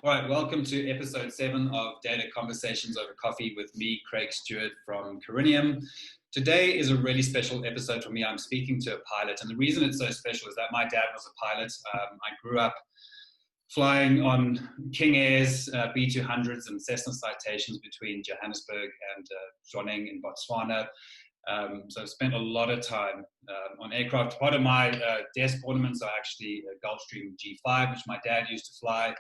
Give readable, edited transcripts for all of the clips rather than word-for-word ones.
All right, welcome to episode 7 of Data Conversations Over Coffee with me, Craig Stewart from Corinium. Today is a really special episode for me. I'm speaking to a pilot, and the reason it's so special is that my dad was a pilot. I grew up flying on King Airs, B200s and Cessna Citations between Johannesburg and Zwaneng in Botswana. So I've spent a lot of time on aircraft. Part of my desk ornaments are actually a Gulfstream G5, which my dad used to fly,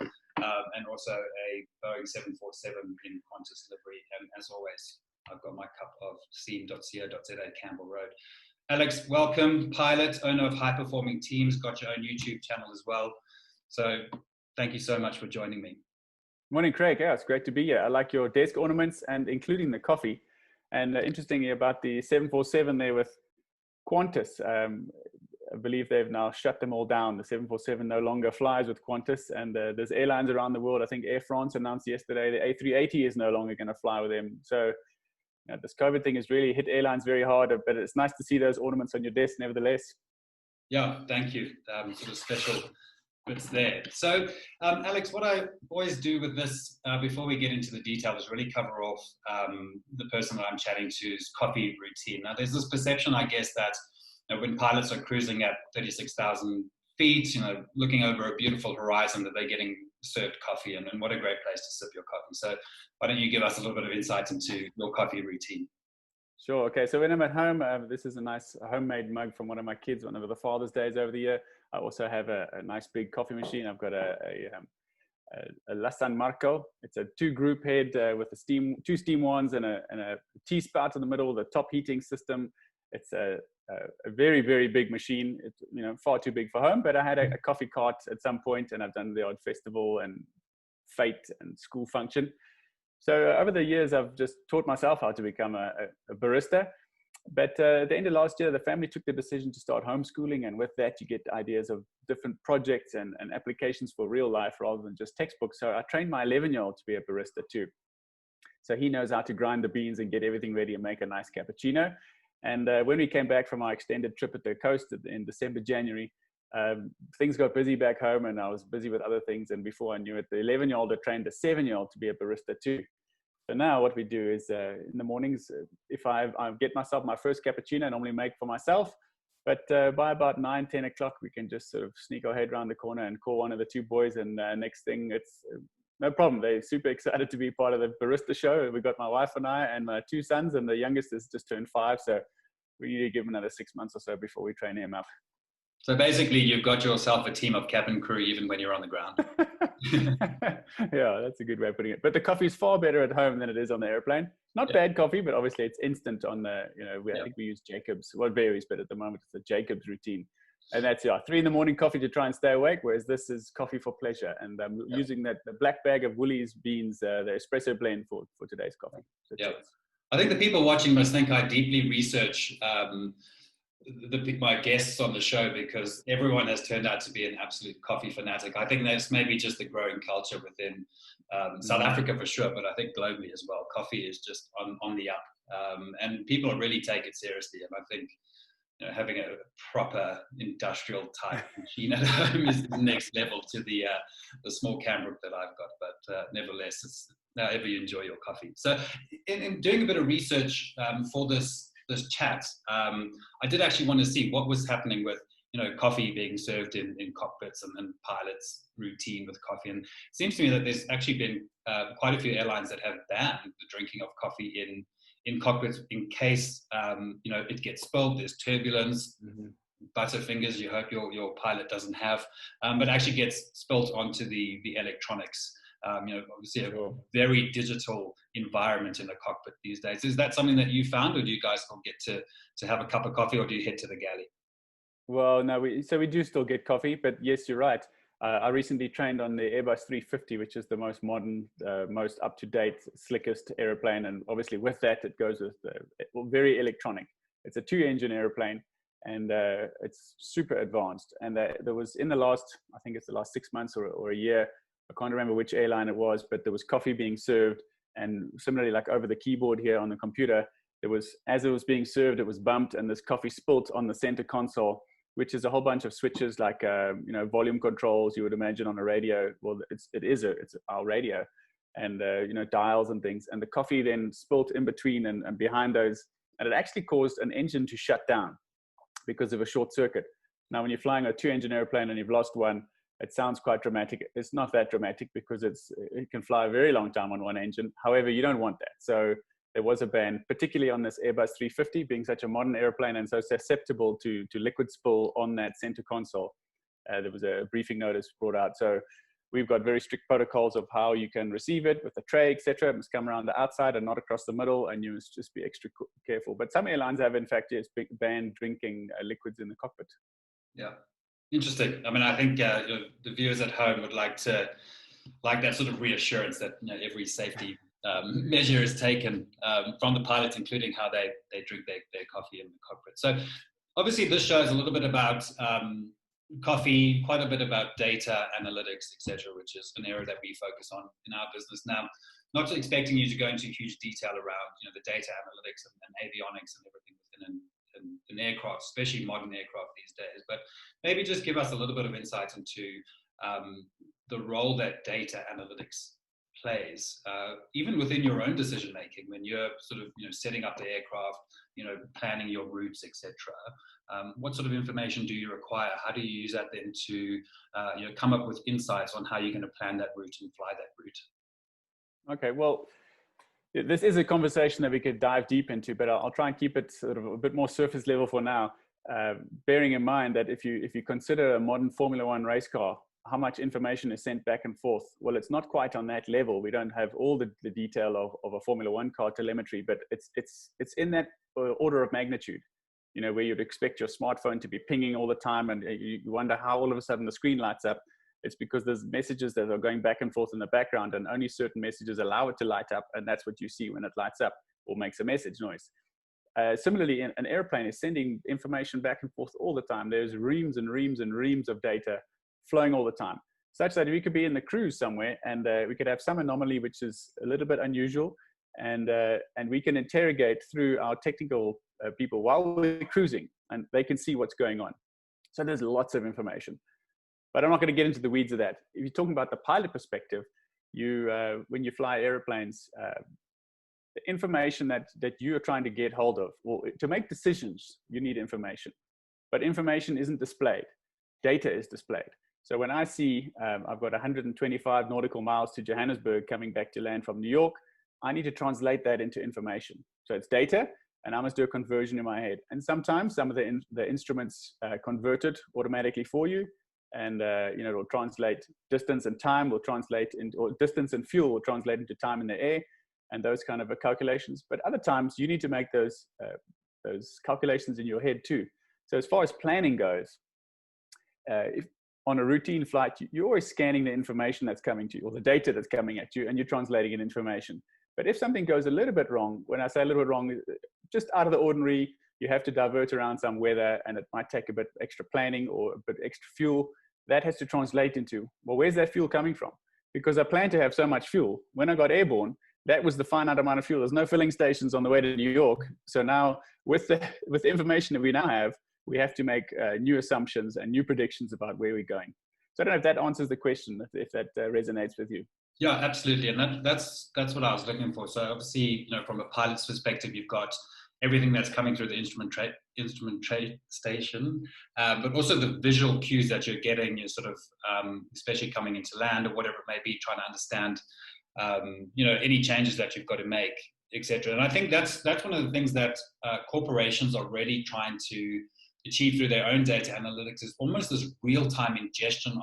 and also a Boeing 747 in Qantas livery. And as always, I've got my cup of steam.co.za Campbell Road. Alex, welcome, pilot, owner of High Performing Teams, got your own YouTube channel as well. So thank you so much for joining me. Morning, Craig. Yeah, it's great to be here. I like your desk ornaments and including the coffee. And interestingly about the 747 there with Qantas, I believe they've now shut them all down. The 747 no longer flies with Qantas, and there's airlines around the world. I think Air France announced yesterday the A380 is no longer going to fly with them. So this COVID thing has really hit airlines very hard, but it's nice to see those ornaments on your desk nevertheless. Yeah, thank you. Sort of special bits there. So, Alex, what I always do with this, before we get into the detail, is really cover off the person that I'm chatting to's coffee routine. Now, there's this perception, I guess, that when pilots are cruising at 36,000 feet, looking over a beautiful horizon, that they're getting served coffee, and what a great place to sip your coffee. So why don't you give us a little bit of insight into your coffee routine? Sure. Okay. So when I'm at home, this is a nice homemade mug from one of my kids, one of the Father's Days over the year. I also have a nice big coffee machine. I've got a La San Marco. It's a 2-group head with two steam wands and a tea spout in the middle, the top heating system. It's a very, very big machine. It's far too big for home, but I had a coffee cart at some point, and I've done the odd festival and fete and school function. So over the years, I've just taught myself how to become a barista. But at the end of last year, the family took the decision to start homeschooling. And with that, you get ideas of different projects and applications for real life rather than just textbooks. So I trained my 11-year-old to be a barista too. So he knows how to grind the beans and get everything ready and make a nice cappuccino. And when we came back from our extended trip at the coast in December, January, things got busy back home and I was busy with other things. And before I knew it, the 11-year-old had trained a 7-year-old to be a barista too. So now what we do is in the mornings, if I get myself my first cappuccino, I normally make for myself. But by about 9, 10 o'clock, we can just sort of sneak our head around the corner and call one of the 2 boys. And next thing, it's no problem. They're super excited to be part of the barista show. We got my wife and I and my 2 sons, and the youngest has just turned 5. So we need to give him another 6 months or so before we train him up. So basically, you've got yourself a team of cabin crew even when you're on the ground. Yeah, that's a good way of putting it. But the coffee is far better at home than it is on the airplane. Not bad coffee, but obviously it's instant on the, I think we use Jacobs. Well, it varies, but at the moment it's the Jacobs routine. And that's 3 in the morning coffee to try and stay awake, whereas this is coffee for pleasure. And I'm using the black bag of Woolies beans, the espresso blend for today's coffee. So I think the people watching must think I deeply research my guests on the show, because everyone has turned out to be an absolute coffee fanatic. I think that's maybe just the growing culture within South Africa for sure, but I think globally as well. Coffee is just on the up, and people really take it seriously. And I think having a proper industrial type machine at home is the next level to the small camera that I've got. But nevertheless, it's however you enjoy your coffee. So in doing a bit of research for this chat, I did actually want to see what was happening with coffee being served in cockpits and pilots' routine with coffee. And it seems to me that there's actually been quite a few airlines that have banned the drinking of coffee in cockpits in case it gets spilled. There's turbulence. Butterfingers, you hope your pilot doesn't have, but actually gets spilt onto the electronics. Obviously a very digital environment in the cockpit these days. Is that something that you found, or do you guys still get to have a cup of coffee, or do you head to the galley? Well, no, we do still get coffee, but yes, you're right. I recently trained on the Airbus 350, which is the most modern, most up-to-date, slickest airplane. And obviously with that, it goes with very electronic. It's a 2-engine airplane, and it's super advanced. And there was in the last 6 months or a year, I can't remember which airline it was, but there was coffee being served. And similarly, like over the keyboard here on the computer, as it was being served, it was bumped, and this coffee spilt on the center console. which is a whole bunch of switches like volume controls you would imagine on a radio. Well, it's our radio, and dials and things. And the coffee then spilt in between and behind those, and it actually caused an engine to shut down because of a short circuit. Now, when you're flying a 2-engine airplane and you've lost one, it sounds quite dramatic. It's not that dramatic because it can fly a very long time on one engine. However, you don't want that. So there was a ban, particularly on this Airbus 350, being such a modern airplane and so susceptible to liquid spill on that center console. There was a briefing notice brought out. So we've got very strict protocols of how you can receive it with the tray, etc. It must come around the outside and not across the middle, and you must just be extra careful. But some airlines have, in fact, banned drinking liquids in the cockpit. Yeah, interesting. I mean, I think the viewers at home would like that sort of reassurance that every safety measure is taken from the pilots, including how they drink their coffee in the cockpit. So obviously this shows a little bit about coffee, quite a bit about data analytics, etc., which is an area that we focus on in our business. Now, not expecting you to go into huge detail around the data analytics and avionics and everything within an aircraft, especially modern aircraft these days, but maybe just give us a little bit of insight into the role that data analytics plays, even within your own decision making when you're sort of setting up the aircraft, planning your routes, etc. What sort of information do you require? How do you use that then to come up with insights on how you're going to plan that route and fly that route? Okay, well, this is a conversation that we could dive deep into, but I'll try and keep it sort of a bit more surface level for now. Bearing in mind that if you consider a modern Formula One race car, how much information is sent back and forth? Well, it's not quite on that level. We don't have all the detail of a Formula One car telemetry, but it's in that order of magnitude. Where you'd expect your smartphone to be pinging all the time, and you wonder how all of a sudden the screen lights up. It's because there's messages that are going back and forth in the background, and only certain messages allow it to light up, and that's what you see when it lights up or makes a message noise. Similarly, an airplane is sending information back and forth all the time. There's reams and reams and reams of data flowing all the time, such that we could be in the cruise somewhere and we could have some anomaly which is a little bit unusual, and we can interrogate through our technical people while we're cruising, and they can see what's going on. So there's lots of information. But I'm not going to get into the weeds of that. If you're talking about the pilot perspective, when you fly airplanes, the information that you are trying to get hold of, well, to make decisions, you need information. But information isn't displayed. Data is displayed. So when I see I've got 125 nautical miles to Johannesburg coming back to land from New York, I need to translate that into information. So it's data, and I must do a conversion in my head. And sometimes some of the instruments convert it automatically for you. And it'll translate distance and time will translate or distance and fuel will translate into time in the air, and those kind of calculations. But other times you need to make those calculations in your head too. So as far as planning goes, if on a routine flight, you're always scanning the information that's coming to you or the data that's coming at you, and you're translating it information. But if something goes a little bit wrong, when I say a little bit wrong, just out of the ordinary, you have to divert around some weather, and it might take a bit extra planning or a bit extra fuel. That has to translate into, well, where's that fuel coming from? Because I plan to have so much fuel. When I got airborne, that was the finite amount of fuel. There's no filling stations on the way to New York. So now with the information that we now have, we have to make new assumptions and new predictions about where we're going. So I don't know if that answers the question, if that resonates with you. Yeah, absolutely. And that's what I was looking for. So obviously, from a pilot's perspective, you've got everything that's coming through the instrument tray station, but also the visual cues that you're getting is sort of, especially coming into land or whatever it may be, trying to understand, any changes that you've got to make, etc. And I think that's one of the things that corporations are really trying to achieve through their own data analytics, is almost this real-time ingestion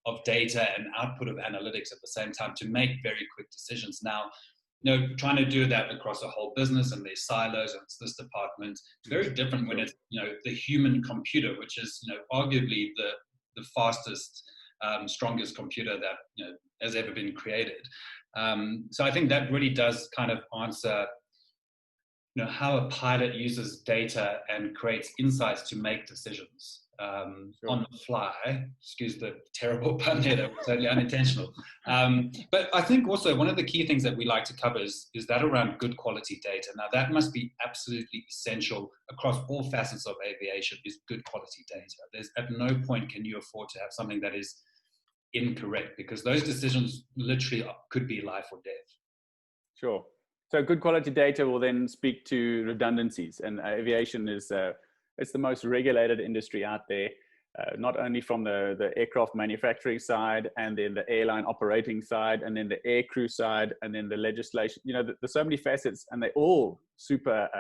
of data and output of analytics at the same time to make very quick decisions. Now, trying to do that across a whole business and there's silos and it's this department, it's very different when it's, the human computer, which is, arguably the fastest, strongest computer that, has ever been created. So I think that really does kind of answer, how a pilot uses data and creates insights to make decisions. on the fly. Excuse the terrible pun there, that was totally unintentional. But I think also one of the key things that we like to cover is that around good quality data. Now that must be absolutely essential across all facets of aviation, is good quality data. There's at no point can you afford to have something that is incorrect, because those decisions literally could be life or death. Sure. So good quality data will then speak to redundancies, and aviation is it's the most regulated industry out there, not only from the aircraft manufacturing side, and then the airline operating side, and then the air crew side, and then the legislation. You know, there's so many facets, and they're all super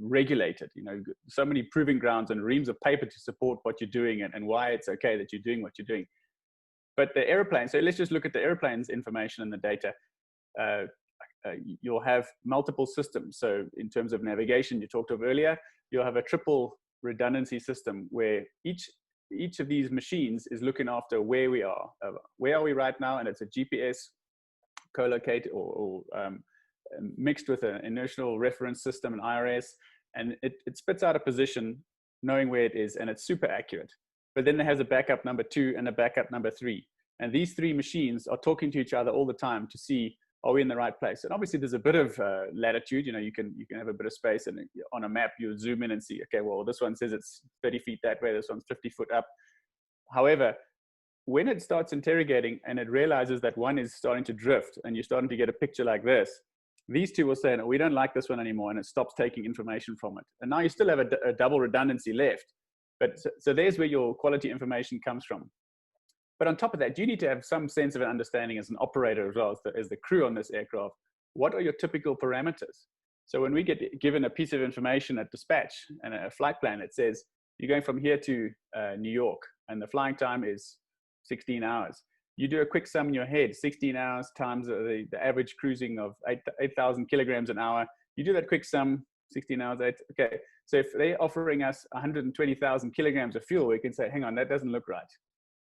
regulated. You know, so many proving grounds and reams of paper to support what you're doing, and why it's okay that you're doing what you're doing. But the airplane, so let's just look at the airplane's information and the data. You'll have multiple systems. So in terms of navigation, you talked of earlier, you'll have a triple redundancy system where each of these machines is looking after where we are. Where are we right now? And it's a GPS co-located or mixed with an inertial reference system, an IRS, and it spits out a position knowing where it is, and it's super accurate. But then it has a backup number 2 and a backup number 3. And these 3 machines are talking to each other all the time to see, are we in the right place? And obviously there's a bit of latitude. You know, you can have a bit of space, and on a map you zoom in and see, okay, well, this one says it's 30 feet that way, this one's 50 foot up. However, when it starts interrogating and it realizes that one is starting to drift and you're starting to get a picture like this, these 2 will say, no, we don't like this one anymore, and it stops taking information from it. And now you still have a double redundancy left. But so there's where your quality information comes from. But on top of that, you need to have some sense of an understanding as an operator as well as the crew on this aircraft. What are your typical parameters? So when we get given a piece of information at dispatch and a flight plan that says you're going from here to New York and the flying time is 16 hours, you do a quick sum in your head, 16 hours times the average cruising of 8,000 kilograms an hour. You do that quick sum, 16 hours, 8, okay. So if they're offering us 120,000 kilograms of fuel, we can say, hang on, that doesn't look right.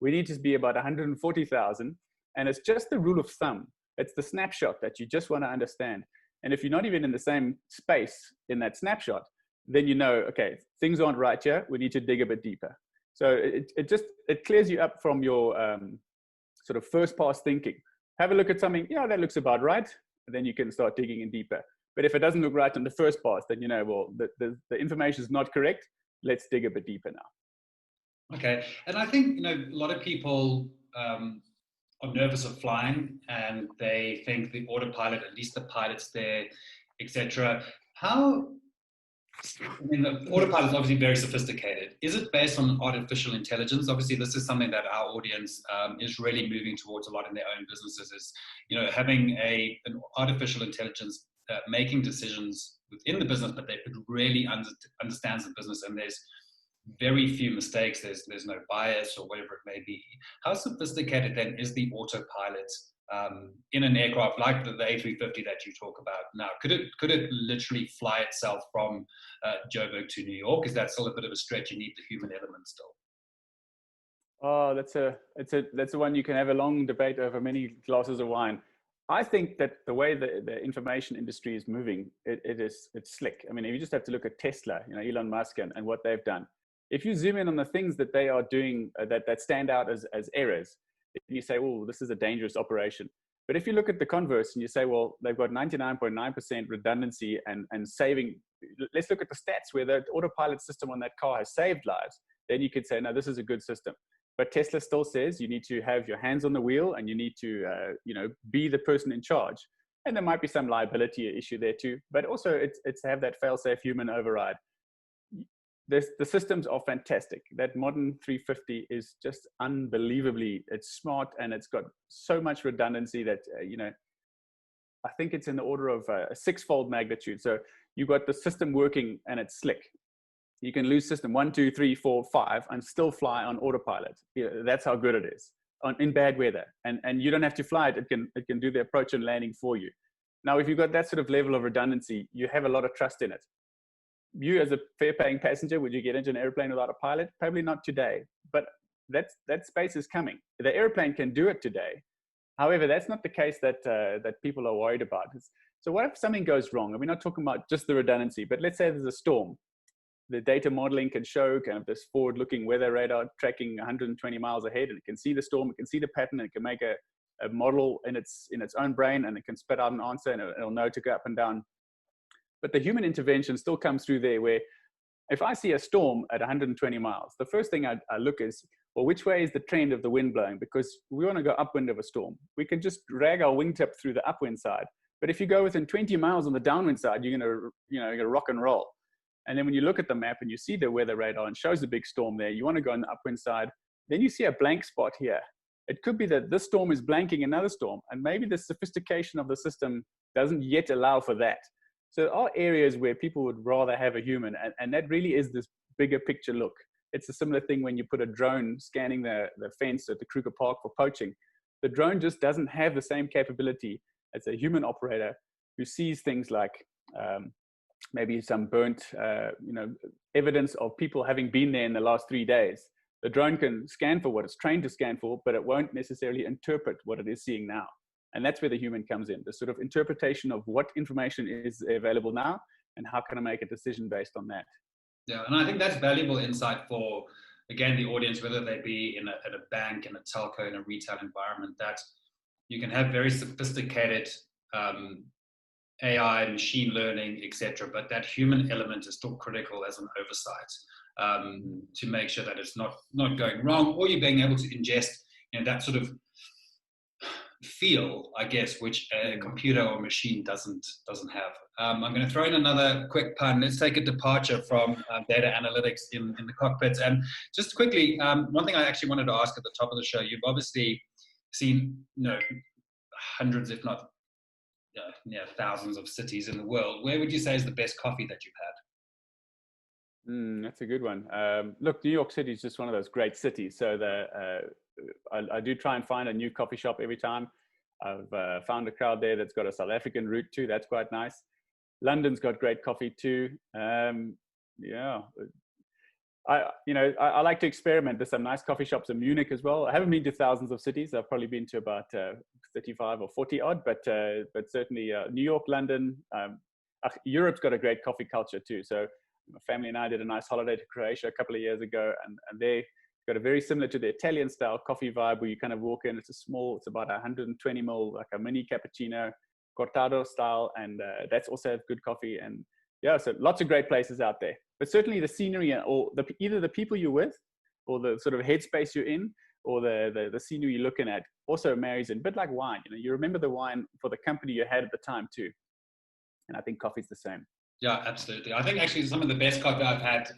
We need to be about 140,000. And it's just the rule of thumb. It's the snapshot that you just want to understand. And if you're not even in the same space in that snapshot, then you know, okay, things aren't right here. We need to dig a bit deeper. So it clears you up from your sort of first pass thinking. Have a look at something, yeah, that looks about right. And then you can start digging in deeper. But if it doesn't look right on the first pass, then you know, well, the information is not correct. Let's dig a bit deeper now. Okay. And I think, you know, a lot of people are nervous of flying, and they think the autopilot, at least the pilot's there, etc. I mean, the autopilot is obviously very sophisticated. Is it based on artificial intelligence? Obviously, this is something that our audience is really moving towards a lot in their own businesses, is, you know, having an artificial intelligence making decisions within the business, but it really understands the business, and there's very few mistakes. There's no bias or whatever it may be. How sophisticated then is the autopilot in an aircraft like the A350 that you talk about now? Could it literally fly itself from Joburg to New York? Is that still a bit of a stretch? You need the human element still. Oh, that's a one you can have a long debate over many glasses of wine. I think that the way the information industry is moving, it's slick. I mean, if you just have to look at Tesla, you know, Elon Musk and what they've done. If you zoom in on the things that they are doing that stand out as errors, you say, oh, this is a dangerous operation. But if you look at the converse and you say, well, they've got 99.9% redundancy and saving, let's look at the stats where the autopilot system on that car has saved lives, then you could say, no, this is a good system. But Tesla still says you need to have your hands on the wheel, and you need to, be the person in charge. And there might be some liability issue there too. But also, it's to have that fail-safe human override. The systems are fantastic. That modern 350 is just unbelievably. It's smart, and it's got so much redundancy that I think it's in the order of a 6-fold magnitude. So you've got the system working, and it's slick. You can lose system 1, 2, 3, 4, 5 and still fly on autopilot. That's how good it is in bad weather. And you don't have to fly it. It can do the approach and landing for you. Now, if you've got that sort of level of redundancy, you have a lot of trust in it. You as a fare-paying passenger, would you get into an airplane without a pilot? Probably not today, but that space is coming. The airplane can do it today. However, that's not the case that people are worried about. So what if something goes wrong? And we're not talking about just the redundancy, but let's say there's a storm. the data modeling can show kind of this forward-looking weather radar tracking 120 miles ahead, and it can see the storm, it can see the pattern, and it can make a model in its own brain, and it can spit out an answer, and it'll know to go up and down. But the human intervention still comes through there, where if I see a storm at 120 miles, the first thing I look is, well, which way is the trend of the wind blowing? Because we want to go upwind of a storm. We can just drag our wingtip through the upwind side. But if you go within 20 miles on the downwind side, you're going to rock and roll. And then when you look at the map and you see the weather radar and shows the big storm there, you want to go on the upwind side. Then you see a blank spot here. It could be that this storm is blanking another storm, and maybe the sophistication of the system doesn't yet allow for that. So there are areas where people would rather have a human, and that really is this bigger picture look. It's a similar thing when you put a drone scanning the fence at the Kruger Park for poaching. The drone just doesn't have the same capability as a human operator who sees things like maybe some burnt evidence of people having been there in the last 3 days. The drone can scan for what it's trained to scan for, but it won't necessarily interpret what it is seeing now. And that's where the human comes in, the sort of interpretation of what information is available now and how can I make a decision based on that. Yeah, and I think that's valuable insight for, again, the audience, whether they be at a bank, in a telco, in a retail environment, that you can have very sophisticated AI, machine learning, etc., but that human element is still critical as an oversight to make sure that it's not going wrong, or you're being able to ingest that sort of feel, I guess, which a computer or machine doesn't have. I'm going to throw in another quick pun. Let's take a departure from data analytics in the cockpits. And just quickly, one thing I actually wanted to ask at the top of the show, you've obviously seen hundreds, if not thousands of cities in the world. Where would you say is the best coffee that you've had? That's a good one. Look, New York City is just one of those great cities. So I do try and find a new coffee shop every time. I've found a crowd there that's got a South African root too. That's quite nice. London's got great coffee too. I like to experiment. There's some nice coffee shops in Munich as well. I haven't been to thousands of cities. I've probably been to about 35 or 40 odd, but certainly New York, London, Europe's got a great coffee culture too. So my family and I did a nice holiday to Croatia a couple of years ago, and they got a very similar to the Italian style coffee vibe where you kind of walk in. It's about 120 ml, like a mini cappuccino, cortado style, and that's also good coffee. And yeah, so lots of great places out there. But certainly the scenery, or either the people you're with, or the sort of headspace you're in, or the scenery you're looking at, also marries in. A bit like wine, you remember the wine for the company you had at the time too. And I think coffee's the same. Yeah, absolutely. I think actually some of the best coffee I've had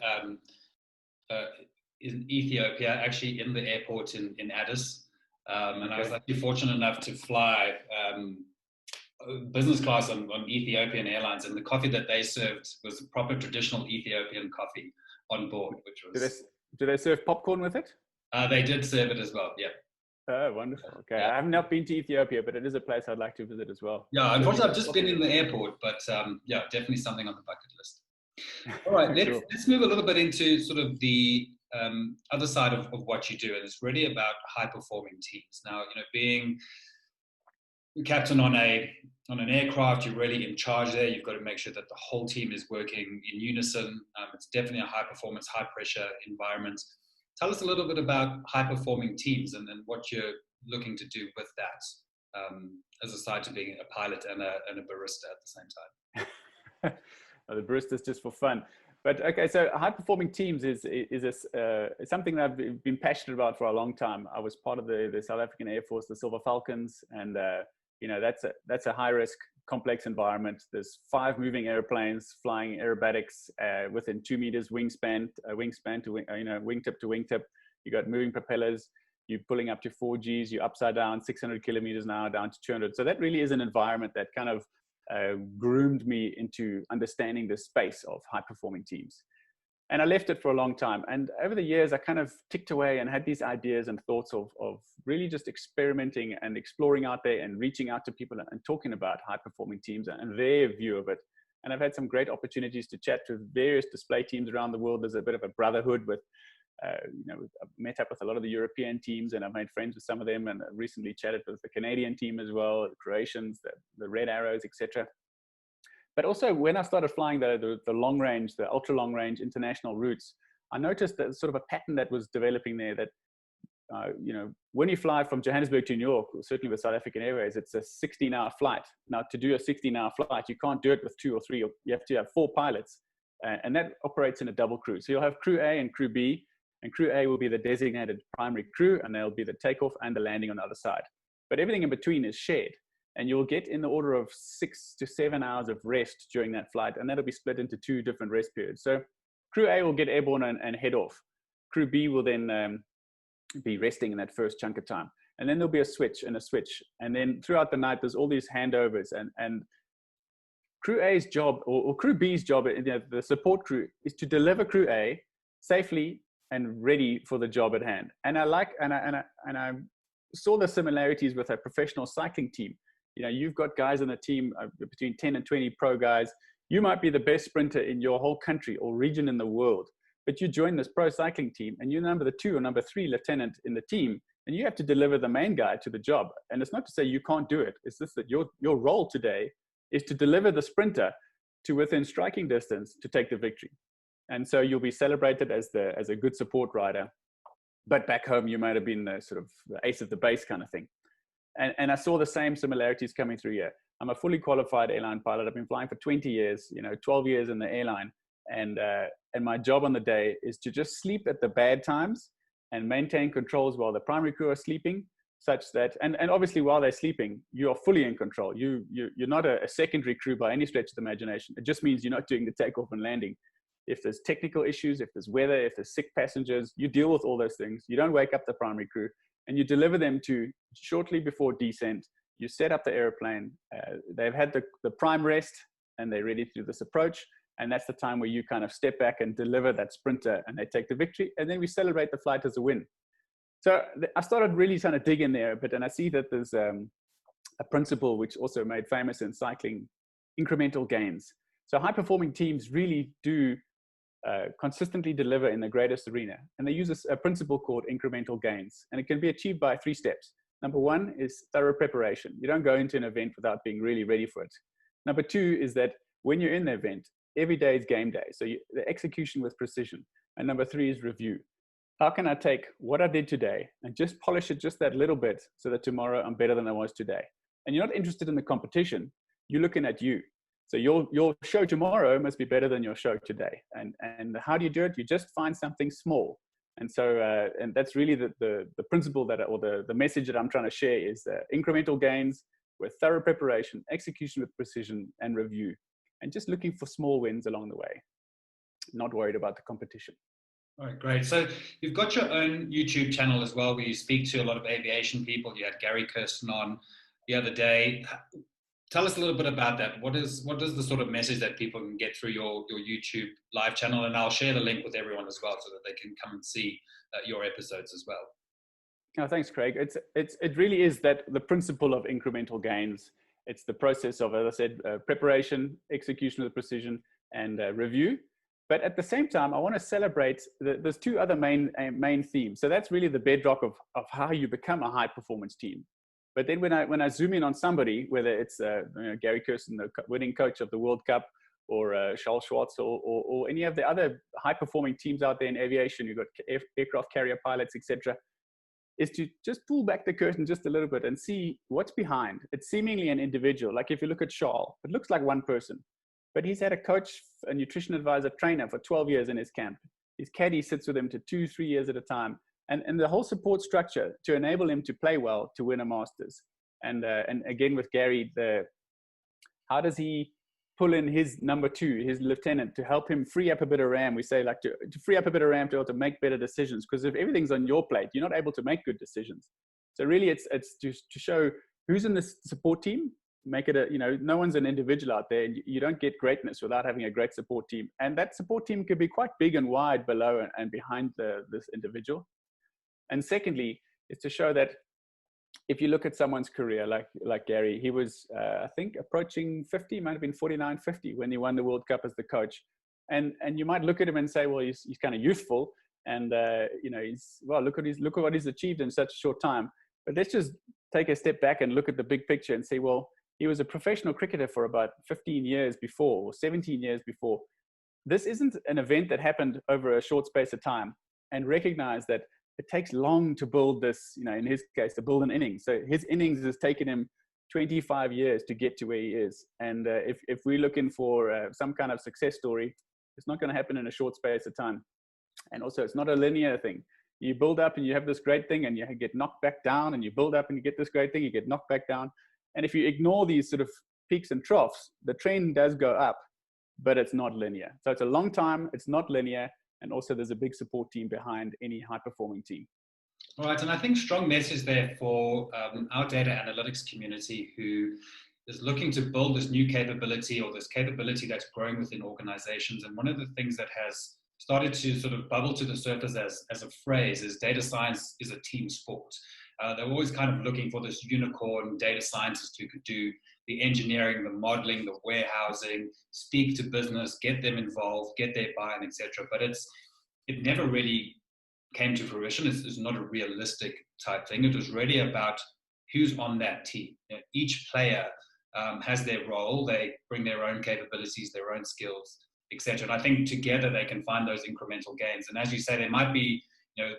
in Ethiopia, actually in the airport in Addis. And I was actually fortunate enough to fly business class on Ethiopian Airlines, and the coffee that they served was a proper traditional Ethiopian coffee on board, which was... Do they serve popcorn with it? They did serve it as well, yeah. Oh, wonderful. Okay. Yeah. I have not been to Ethiopia, but it is a place I'd like to visit as well. Yeah, unfortunately, I've just been in the airport, but yeah, definitely something on the bucket list. All right, let's move a little bit into sort of the other side of what you do, and it's really about high-performing teams. Now, being captain on an aircraft, you're really in charge there. You've got to make sure that the whole team is working in unison. It's definitely a high-performance, high-pressure environment. Tell us a little bit about high-performing teams and what you're looking to do with that, as a side to being a pilot and a barista at the same time. The barista's just for fun. But okay, so high-performing teams is something that I've been passionate about for a long time. I was part of the South African Air Force, the Silver Falcons, and that's a high-risk, complex environment. There's 5 moving airplanes flying aerobatics within 2 meters wingtip to wingtip. You got moving propellers. You're pulling up to 4 Gs. You're upside down, 600 kilometers an hour down to 200. So that really is an environment that kind of groomed me into understanding the space of high-performing teams. And I left it for a long time. And over the years, I kind of ticked away and had these ideas and thoughts of really just experimenting and exploring out there and reaching out to people and talking about high-performing teams and their view of it. And I've had some great opportunities to chat with various display teams around the world. There's a bit of a brotherhood with, I've met up with a lot of the European teams, and I've made friends with some of them, and recently chatted with the Canadian team as well, the Croatians, the Red Arrows, etc. But also when I started flying the long range, the ultra long range international routes, I noticed that sort of a pattern that was developing there that, when you fly from Johannesburg to New York, certainly with South African Airways, it's a 16-hour flight. Now, to do a 16-hour flight, you can't do it with 2 or 3, you have to have 4 pilots, and that operates in a double crew. So you'll have crew A and crew B, and crew A will be the designated primary crew, and they'll be the takeoff and the landing on the other side. But everything in between is shared, and you'll get in the order of 6 to 7 hours of rest during that flight, and that'll be split into 2 different rest periods. So crew A will get airborne and head off. Crew B will then be resting in that first chunk of time. And then there'll be a switch and a switch. And then throughout the night, there's all these handovers. And crew A's job, or crew B's job, the support crew, is to deliver crew A safely and ready for the job at hand. And I saw the similarities with a professional cycling team. You've got guys on the team, between 10 and 20 pro guys. You might be the best sprinter in your whole country or region in the world, but you join this pro cycling team and you're number 2 or number 3 lieutenant in the team, and you have to deliver the main guy to the job. And it's not to say you can't do it. It's just that your role today is to deliver the sprinter to within striking distance to take the victory. And so you'll be celebrated as a good support rider, but back home you might have been the sort of the ace of the base kind of thing. And I saw the same similarities coming through here. I'm a fully qualified airline pilot. I've been flying for 20 years, 12 years in the airline. And my job on the day is to just sleep at the bad times and maintain controls while the primary crew are sleeping, such that, and obviously while they're sleeping, you are fully in control. You're not a secondary crew by any stretch of the imagination. It just means you're not doing the takeoff and landing. If there's technical issues, if there's weather, if there's sick passengers, you deal with all those things. You don't wake up the primary crew, and you deliver them to shortly before descent. You set up the airplane. They've had the prime rest, and they're ready to do this approach. And that's the time where you kind of step back and deliver that sprinter, and they take the victory. And then we celebrate the flight as a win. So I started really trying to dig in there, and I see that there's a principle which also made famous in cycling, incremental gains. So high-performing teams really do consistently deliver in the greatest arena. And they use a principle called incremental gains. And it can be achieved by 3 steps. Number 1 is thorough preparation. You don't go into an event without being really ready for it. Number 2 is that when you're in the event, every day is game day. So the execution with precision. And number 3 is review. How can I take what I did today and just polish it just that little bit so that tomorrow I'm better than I was today? And you're not interested in the competition. You're looking at you. So your show tomorrow must be better than your show today. And how do you do it? You just find something small. And so, and that's really the principle or the message that I'm trying to share is incremental gains with thorough preparation, execution with precision, and review. And just looking for small wins along the way. Not worried about the competition. All right, great. So you've got your own YouTube channel as well, where you speak to a lot of aviation people. You had Gary Kirsten on the other day. Tell us a little bit about that. What is the sort of message that people can get through your YouTube live channel? And I'll share the link with everyone as well so that they can come and see your episodes as well. Oh, thanks, Craig. It really is that the principle of incremental gains. It's the process of, as I said, preparation, execution with precision, and review. But at the same time, I want to celebrate, there's 2 other main themes. So that's really the bedrock of how you become a high performance team. But then when I zoom in on somebody, whether it's Gary Kirsten, the winning coach of the World Cup, or Charles Schwartz, or any of the other high performing teams out there in aviation, you've got aircraft carrier pilots, etc., is to just pull back the curtain just a little bit and see what's behind. It's seemingly an individual. Like if you look at Charles, it looks like one person, but he's had a coach, a nutrition advisor, trainer for 12 years in his camp. His caddy sits with him to 2-3 years at a time. And the whole support structure to enable him to play well, to win a Masters. And again, with Gary, how does he pull in his number 2, his lieutenant, to help him free up a bit of RAM? We say like to free up a bit of RAM to be able to make better decisions, because if everything's on your plate, you're not able to make good decisions. So really it's to show who's in this support team, make it no one's an individual out there. You don't get greatness without having a great support team. And that support team could be quite big and wide below and behind this individual. And secondly, is to show that if you look at someone's career, like Gary, he was, I think, approaching 50, might have been 49, 50 when he won the World Cup as the coach. And you might look at him and say, well, he's kind of youthful. And, look at what he's achieved in such a short time. But let's just take a step back and look at the big picture and say, well, he was a professional cricketer for about 15 years before, or 17 years before. This isn't an event that happened over a short space of time, and recognize that it takes long to build this, in his case, to build an innings. So his innings has taken him 25 years to get to where he is. And if we're looking for some kind of success story, it's not going to happen in a short space of time. And also, it's not a linear thing. You build up and you have this great thing and you get knocked back down, and you build up and you get this great thing, you get knocked back down. And if you ignore these sort of peaks and troughs, the trend does go up, but it's not linear. So it's a long time, it's not linear. And also there's a big support team behind any high performing team. All right, and I think strong message there for our data analytics community who is looking to build this new capability, or this capability that's growing within organizations. And one of the things that has started to sort of bubble to the surface as a phrase is data science is a team sport. They're always kind of looking for this unicorn data scientist who could do the engineering, the modeling, the warehousing, speak to business, get them involved, get their buy-in, etc. But it never really came to fruition. It's not a realistic type thing. It was really about who's on that team. Each player has their role. They bring their own capabilities, their own skills, etc. And I think together they can find those incremental gains. And as you say, there might be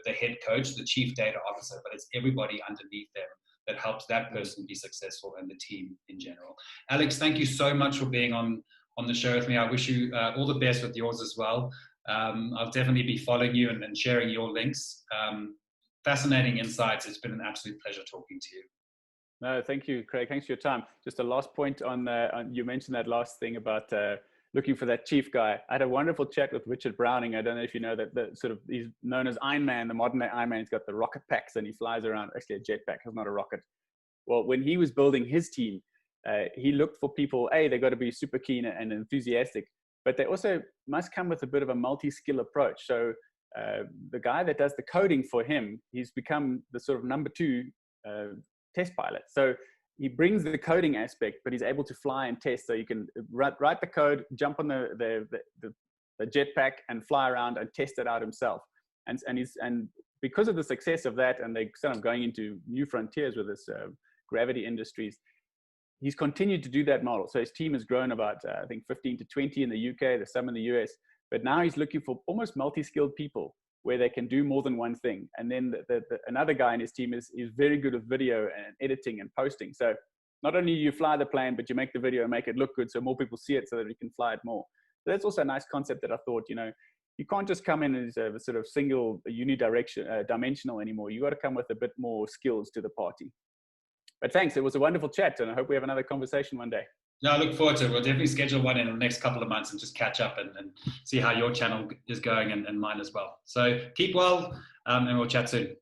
the head coach, the chief data officer, but it's everybody underneath them that helps that person be successful, and the team in general. Alex, thank you so much for being on the show with me. I wish you all the best with yours as well. I'll definitely be following you and sharing your links. Fascinating insights. It's been an absolute pleasure talking to you. No, thank you, Craig. Thanks for your time. Just a last point on you mentioned that last thing about looking for that chief guy. I had a wonderful chat with Richard Browning. I don't know if you know that he's known as Iron Man, the modern day Iron Man. He's got the rocket packs and he flies around. Actually, a jetpack. It's not a rocket. Well, when he was building his team, he looked for people. They got to be super keen and enthusiastic, but they also must come with a bit of a multi-skill approach. So the guy that does the coding for him, he's become the sort of number 2 test pilot. So he brings the coding aspect, but he's able to fly and test. So you can write the code, jump on the jetpack and fly around and test it out himself. And because of the success of that, and they're sort of going into new frontiers with this gravity industries, he's continued to do that model. So his team has grown about, I think 15 to 20 in the UK, there's some in the US, but now he's looking for almost multi-skilled people where they can do more than one thing. And then another guy in his team is very good with video and editing and posting. So not only you fly the plane, but you make the video and make it look good so more people see it so that you can fly it more. So that's also a nice concept that I thought, you can't just come in as a sort of single dimensional anymore. You got to come with a bit more skills to the party. But thanks, it was a wonderful chat, and I hope we have another conversation one day. No, I look forward to it. We'll definitely schedule one in the next couple of months and just catch up and see how your channel is going and mine as well. So keep well, and we'll chat soon.